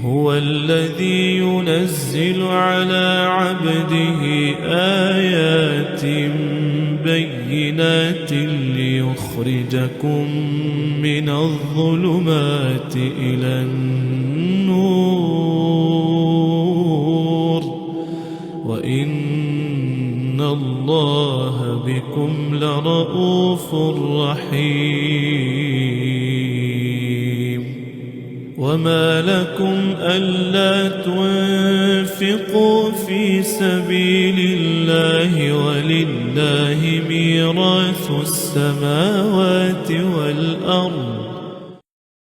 هو الذي ينزل على عبده آيات بينات ليخرجكم من الظلمات إلى النور وإن الله بكم لرءوف رحيم. وما لكم ألا تنفقوا في سبيل الله ولله ميراث السماوات والأرض